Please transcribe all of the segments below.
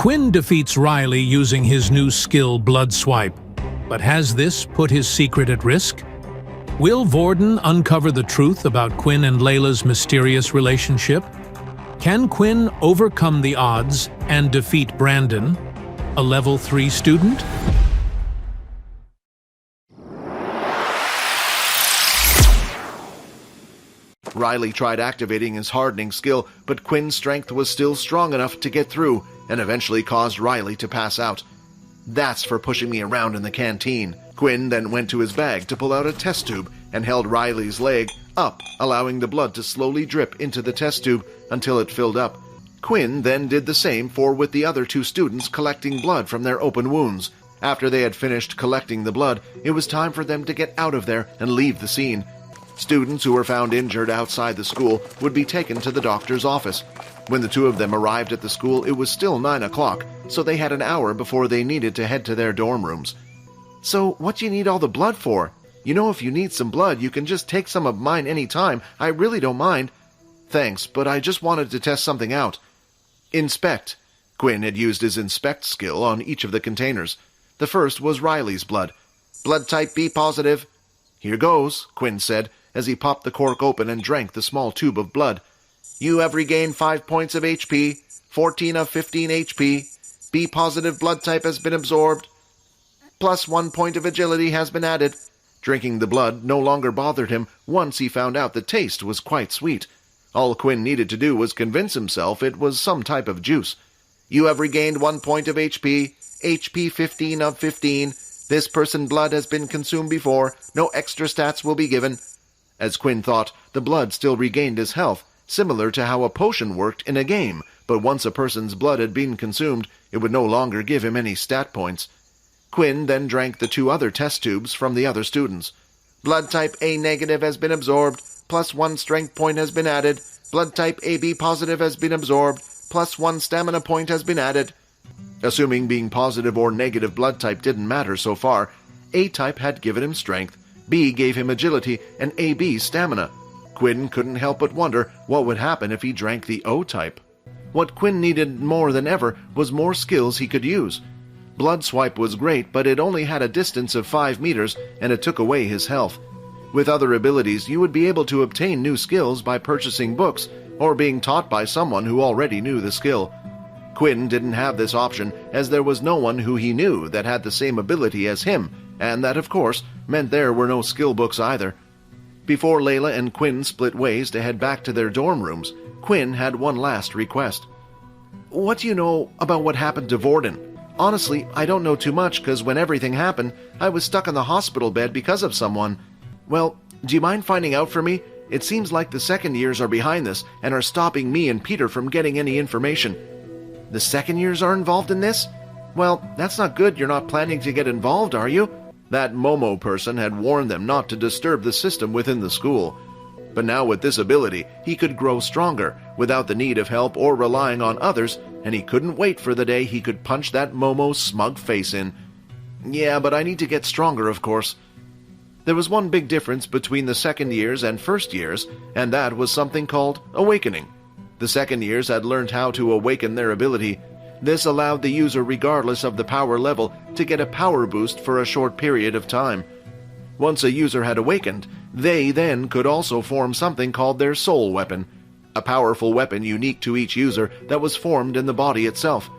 Quinn defeats Riley using his new skill, Blood Swipe. But has this put his secret at risk? Will Vorden uncover the truth about Quinn and Layla's mysterious relationship? Can Quinn overcome the odds and defeat Brandon, a level 3 student? Riley tried activating his hardening skill, but Quinn's strength was still strong enough to get through and eventually caused Riley to pass out. "That's for pushing me around in the canteen." Quinn then went to his bag to pull out a test tube and held Riley's leg up, allowing the blood to slowly drip into the test tube until it filled up. Quinn then did the same with the other 2 students collecting blood from their open wounds. After they had finished collecting the blood, it was time for them to get out of there and leave the scene. Students who were found injured outside the school would be taken to the doctor's office. When the 2 of them arrived at the school, it was still 9 o'clock, so they had an hour before they needed to head to their dorm rooms. "So what do you need all the blood for? You know, if you need some blood, you can just take some of mine any time. I really don't mind." "Thanks, but I just wanted to test something out." "Inspect." Quinn had used his inspect skill on each of the containers. The first was Riley's blood. "Blood type B positive." "Here goes," Quinn said, as he popped the cork open and drank the small tube of blood. "You have regained 5 points of HP, 14 of 15 HP. B-positive blood type has been absorbed. Plus 1 point of agility has been added." Drinking the blood no longer bothered him once he found out the taste was quite sweet. All Quinn needed to do was convince himself it was some type of juice. "You have regained 1 point of HP, HP 15 of 15. This person's blood has been consumed before. No extra stats will be given." As Quinn thought, the blood still regained his health, similar to how a potion worked in a game, but once a person's blood had been consumed, it would no longer give him any stat points. Quinn then drank the 2 other test tubes from the other students. "Blood type A negative has been absorbed, plus 1 strength point has been added. Blood type AB positive has been absorbed, plus 1 stamina point has been added." Assuming being positive or negative blood type didn't matter so far, A-type had given him strength, B gave him agility, and AB stamina. Quinn couldn't help but wonder what would happen if he drank the O-type. What Quinn needed more than ever was more skills he could use. Blood Swipe was great, but it only had a distance of 5 meters, and it took away his health. With other abilities, you would be able to obtain new skills by purchasing books or being taught by someone who already knew the skill. Quinn didn't have this option, as there was no one who he knew that had the same ability as him, and that, of course, meant there were no skill books either. Before Layla and Quinn split ways to head back to their dorm rooms, Quinn had one last request. "What do you know about what happened to Vorden? Honestly, I don't know too much, because when everything happened, I was stuck in the hospital bed because of someone. Well, do you mind finding out for me? It seems like the second years are behind this and are stopping me and Peter from getting any information." "The second years are involved in this? Well, that's not good. You're not planning to get involved, are you?" That Momo person had warned them not to disturb the system within the school. But now with this ability, he could grow stronger, without the need of help or relying on others, and he couldn't wait for the day he could punch that Momo's smug face in. "Yeah, but I need to get stronger, of course." There was one big difference between the second years and first years, and that was something called awakening. The second years had learned how to awaken their ability. This allowed the user, regardless of the power level, to get a power boost for a short period of time. Once a user had awakened, they then could also form something called their soul weapon, a powerful weapon unique to each user that was formed in the body itself.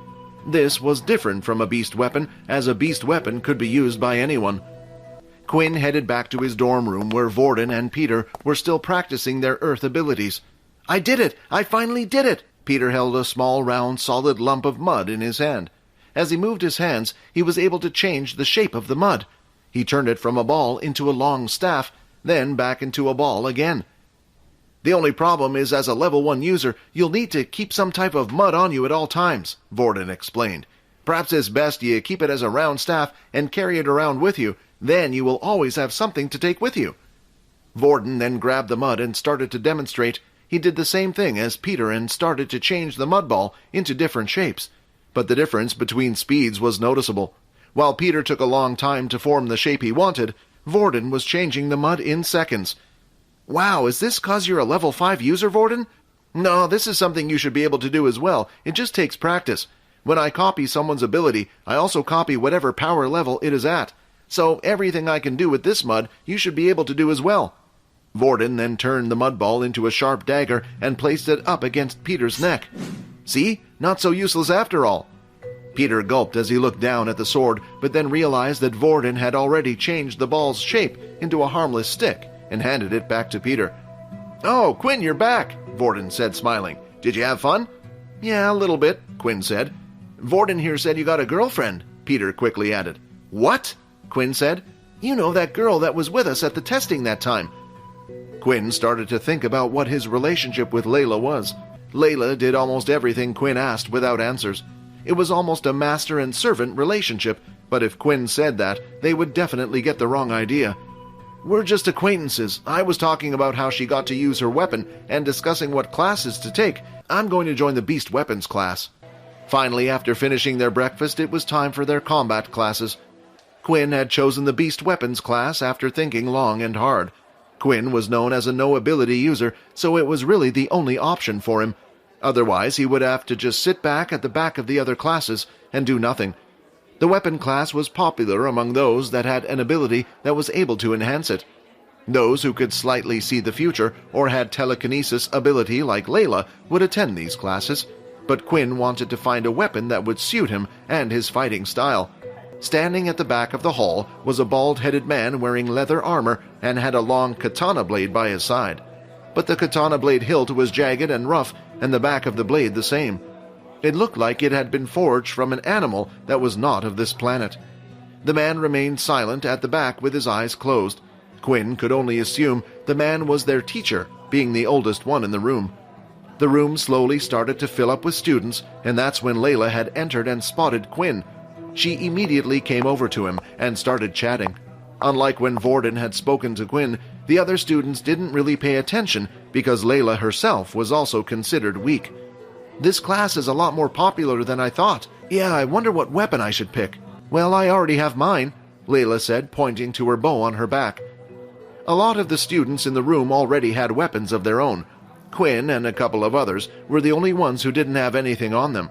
This was different from a beast weapon, as a beast weapon could be used by anyone. Quinn headed back to his dorm room where Vorden and Peter were still practicing their earth abilities. "I did it! I finally did it!" Peter held a small, round, solid lump of mud in his hand. As he moved his hands, he was able to change the shape of the mud. He turned it from a ball into a long staff, then back into a ball again. "The only problem is, as a level 1 user, you'll need to keep some type of mud on you at all times," Vorden explained. "Perhaps it's best you keep it as a round staff and carry it around with you. Then you will always have something to take with you." Vorden then grabbed the mud and started to demonstrate. He did the same thing as Peter and started to change the mud ball into different shapes. But the difference between speeds was noticeable. While Peter took a long time to form the shape he wanted, Vorden was changing the mud in seconds. "Wow, is this 'cause you're a level 5 user, Vorden?" "No, this is something you should be able to do as well. It just takes practice. When I copy someone's ability, I also copy whatever power level it is at. So everything I can do with this mud, you should be able to do as well." Vorden then turned the mud ball into a sharp dagger and placed it up against Peter's neck. "See? Not so useless after all." Peter gulped as he looked down at the sword, but then realized that Vorden had already changed the ball's shape into a harmless stick and handed it back to Peter. "Oh, Quinn, you're back," Vorden said, smiling. "Did you have fun?" "Yeah, a little bit," Quinn said. "Vorden here said you got a girlfriend," Peter quickly added. "What?" Quinn said. "You know, that girl that was with us at the testing that time." Quinn started to think about what his relationship with Layla was. Layla did almost everything Quinn asked without answers. It was almost a master and servant relationship, but if Quinn said that, they would definitely get the wrong idea. "We're just acquaintances. I was talking about how she got to use her weapon and discussing what classes to take. I'm going to join the Beast Weapons class." Finally, after finishing their breakfast, it was time for their combat classes. Quinn had chosen the Beast Weapons class after thinking long and hard. Quinn was known as a no-ability user, so it was really the only option for him. Otherwise, he would have to just sit back at the back of the other classes and do nothing. The weapon class was popular among those that had an ability that was able to enhance it. Those who could slightly see the future or had telekinesis ability like Layla would attend these classes, but Quinn wanted to find a weapon that would suit him and his fighting style. Standing at the back of the hall was a bald-headed man wearing leather armor and had a long katana blade by his side. But the katana blade hilt was jagged and rough, and the back of the blade the same. It looked like it had been forged from an animal that was not of this planet. The man remained silent at the back with his eyes closed. Quinn could only assume the man was their teacher, being the oldest one in the room. The room slowly started to fill up with students, and that's when Layla had entered and spotted Quinn. She immediately came over to him and started chatting. Unlike when Vorden had spoken to Quinn, the other students didn't really pay attention because Layla herself was also considered weak. "This class is a lot more popular than I thought. Yeah, I wonder what weapon I should pick." "Well, I already have mine," Layla said, pointing to her bow on her back. A lot of the students in the room already had weapons of their own. Quinn and a couple of others were the only ones who didn't have anything on them.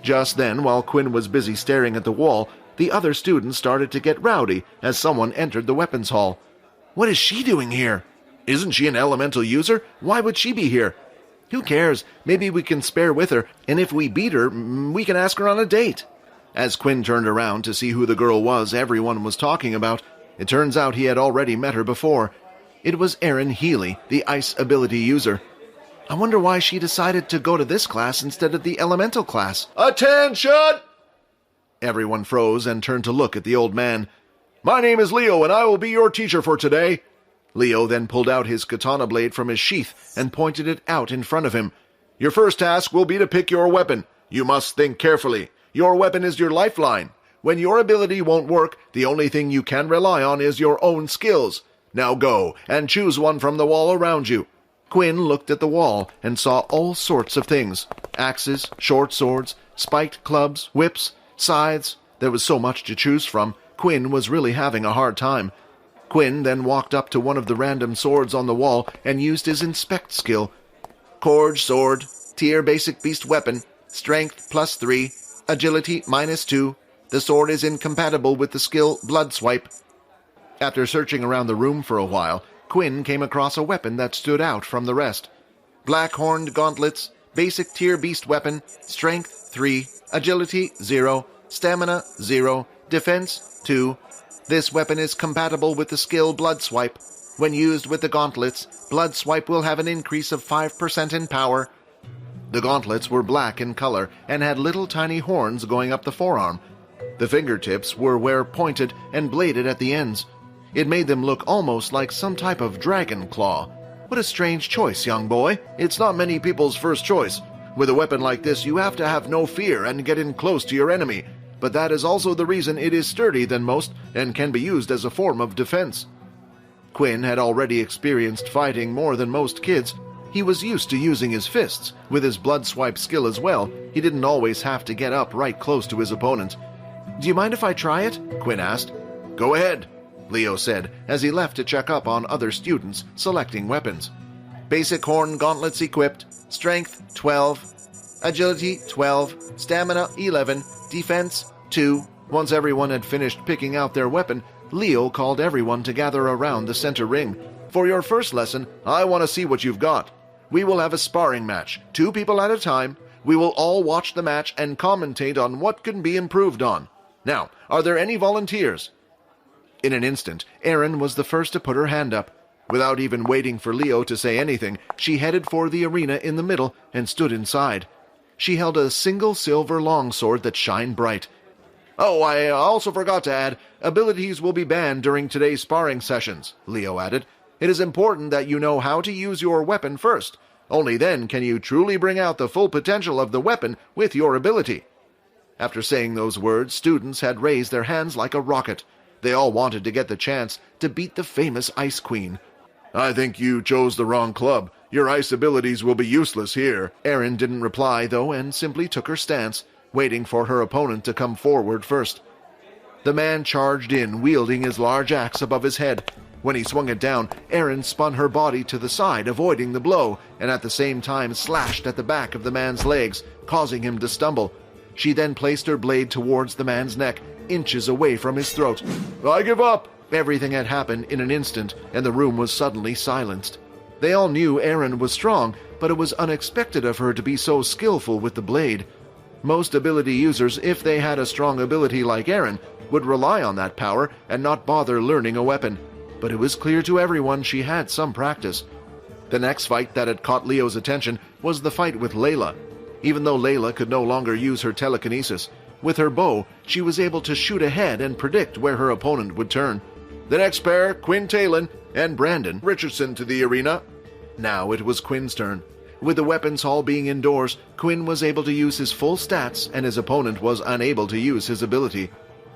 Just then, while Quinn was busy staring at the wall, the other students started to get rowdy as someone entered the weapons hall. "What is she doing here? Isn't she an elemental user? Why would she be here?" "Who cares? Maybe we can spare with her, and if we beat her, we can ask her on a date." As Quinn turned around to see who the girl was everyone was talking about, it turns out he had already met her before. It was Erin Healy, the ice ability user. "I wonder why she decided to go to this class instead of the elemental class." "Attention!" Everyone froze and turned to look at the old man. "My name is Leo, and I will be your teacher for today." Leo then pulled out his katana blade from his sheath and pointed it out in front of him. "Your first task will be to pick your weapon. You must think carefully. Your weapon is your lifeline. When your ability won't work, the only thing you can rely on is your own skills. Now go and choose one from the wall around you." Quinn looked at the wall and saw all sorts of things. Axes, short swords, spiked clubs, whips, scythes. There was so much to choose from. Quinn was really having a hard time. Quinn then walked up to one of the random swords on the wall and used his inspect skill. "Corge sword, tier basic beast weapon, strength +3, agility -2. The sword is incompatible with the skill blood swipe." After searching around the room for a while, Quinn came across a weapon that stood out from the rest. "Black-horned gauntlets, basic tier beast weapon, strength 3, agility 0, stamina 0, defense 2. This weapon is compatible with the skill blood swipe. When used with the gauntlets, blood swipe will have an increase of 5% in power." The gauntlets were black in color and had little tiny horns going up the forearm. The fingertips were pointed and bladed at the ends. It made them look almost like some type of dragon claw. What a strange choice, young boy. It's not many people's first choice. With a weapon like this, you have to have no fear and get in close to your enemy. But that is also the reason it is sturdier than most and can be used as a form of defense. Quinn had already experienced fighting more than most kids. He was used to using his fists. With his blood swipe skill as well, he didn't always have to get up right close to his opponent. "Do you mind if I try it?" Quinn asked. "Go ahead," Leo said as he left to check up on other students selecting weapons. "Basic horn gauntlets equipped, strength 12, agility 12, stamina 11, defense 2. Once everyone had finished picking out their weapon, Leo called everyone to gather around the center ring. For your first lesson, I want to see what you've got. We will have a sparring match, 2 people at a time. We will all watch the match and commentate on what can be improved on. Now, are there any volunteers? In an instant, Erin was the first to put her hand up. Without even waiting for Leo to say anything, she headed for the arena in the middle and stood inside. She held a single silver longsword that shined bright. Oh, I also forgot to add, abilities will be banned during today's sparring sessions, Leo added. It is important that you know how to use your weapon first. Only then can you truly bring out the full potential of the weapon with your ability. After saying those words, students had raised their hands like a rocket. They all wanted to get the chance to beat the famous Ice Queen. I think you chose the wrong club. Your ice abilities will be useless here. Erin didn't reply, though, and simply took her stance, waiting for her opponent to come forward first. The man charged in, wielding his large axe above his head. When he swung it down, Erin spun her body to the side, avoiding the blow, and at the same time slashed at the back of the man's legs, causing him to stumble. She then placed her blade towards the man's neck, inches away from his throat. I give up! Everything had happened in an instant, and the room was suddenly silenced. They all knew Erin was strong, but it was unexpected of her to be so skillful with the blade. Most ability users, if they had a strong ability like Erin, would rely on that power and not bother learning a weapon. But it was clear to everyone she had some practice. The next fight that had caught Leo's attention was the fight with Layla. Even though Layla could no longer use her telekinesis, with her bow, she was able to shoot ahead and predict where her opponent would turn. The next pair, Quinn and Brandon Richardson to the arena. Now it was Quinn's turn. With the weapons hall being indoors, Quinn was able to use his full stats and his opponent was unable to use his ability.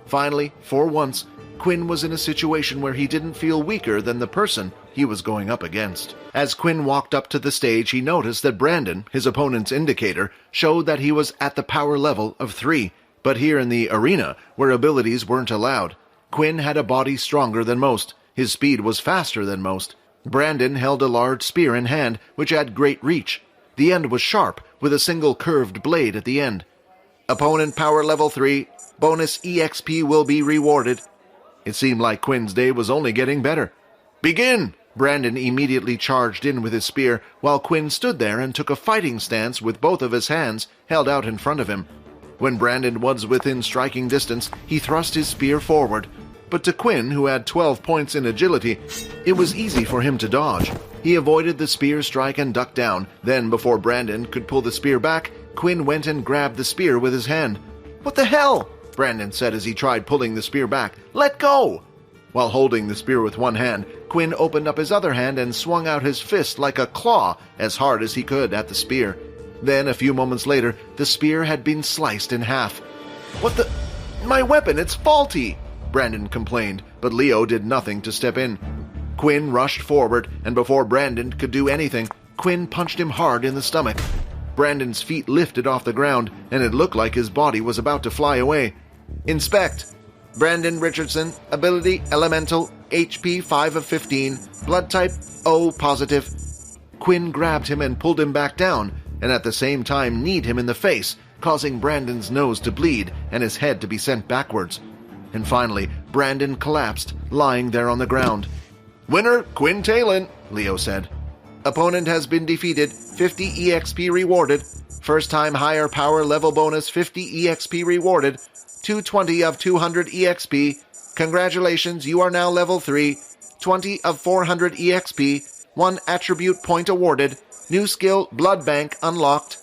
Finally, for once, Quinn was in a situation where he didn't feel weaker than the person he was going up against. As Quinn walked up to the stage, he noticed that Brandon, his opponent's indicator, showed that he was at the power level of 3. But here in the arena, where abilities weren't allowed, Quinn had a body stronger than most. His speed was faster than most. Brandon held a large spear in hand, which had great reach. The end was sharp, with a single curved blade at the end. Opponent power level 3. Bonus EXP will be rewarded. It seemed like Quinn's day was only getting better. Begin! Brandon immediately charged in with his spear, while Quinn stood there and took a fighting stance with both of his hands held out in front of him. When Brandon was within striking distance, he thrust his spear forward. But to Quinn, who had 12 points in agility, it was easy for him to dodge. He avoided the spear strike and ducked down. Then, before Brandon could pull the spear back, Quinn went and grabbed the spear with his hand. "What the hell?" Brandon said as he tried pulling the spear back. "Let go!" While holding the spear with one hand, Quinn opened up his other hand and swung out his fist like a claw as hard as he could at the spear. Then, a few moments later, the spear had been sliced in half. "What the... My weapon, it's faulty!" Brandon complained, but Leo did nothing to step in. Quinn rushed forward, and before Brandon could do anything, Quinn punched him hard in the stomach. Brandon's feet lifted off the ground, and it looked like his body was about to fly away. Inspect. Brandon Richardson, ability Elemental, HP 5 of 15, blood type O positive. Quinn grabbed him and pulled him back down, and at the same time kneed him in the face, causing Brandon's nose to bleed and his head to be sent backwards. And finally, Brandon collapsed, lying there on the ground. "Winner, Quinn, Leo said. Opponent has been defeated, 50 EXP rewarded. First time higher power level bonus, 50 EXP rewarded. 220 of 200 EXP. Congratulations, you are now level 3. 20 of 400 EXP. 1 attribute point awarded. New skill, Blood Bank, unlocked."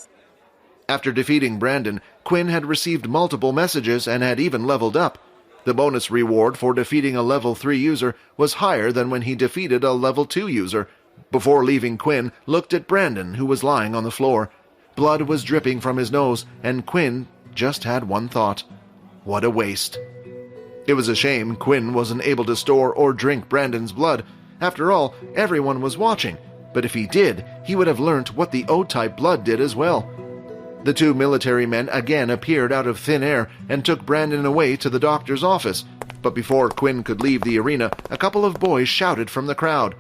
After defeating Brandon, Quinn had received multiple messages and had even leveled up. The bonus reward for defeating a level 3 user was higher than when he defeated a level 2 user. Before leaving, Quinn looked at Brandon, who was lying on the floor. Blood was dripping from his nose, and Quinn just had one thought. What a waste. It was a shame Quinn wasn't able to store or drink Brandon's blood. After all, everyone was watching. But if he did, he would have learnt what the O-type blood did as well. The 2 military men again appeared out of thin air and took Brandon away to the doctor's office. But before Quinn could leave the arena, a couple of boys shouted from the crowd.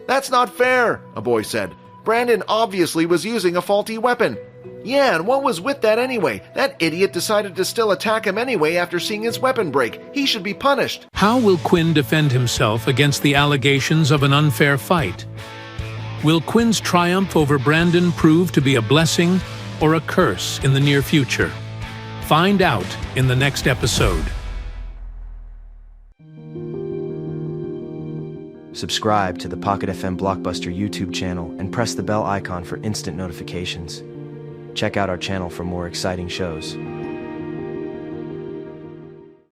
"That's not fair," a boy said. "Brandon obviously was using a faulty weapon. Yeah, and what was with that anyway? That idiot decided to still attack him anyway after seeing his weapon break. He should be punished. How will Quinn defend himself against the allegations of an unfair fight? Will Quinn's triumph over Brandon prove to be a blessing or a curse in the near future? Find out in the next episode. Subscribe to the Pocket FM Blockbuster YouTube channel and press the bell icon for instant notifications. Check out our channel for more exciting shows.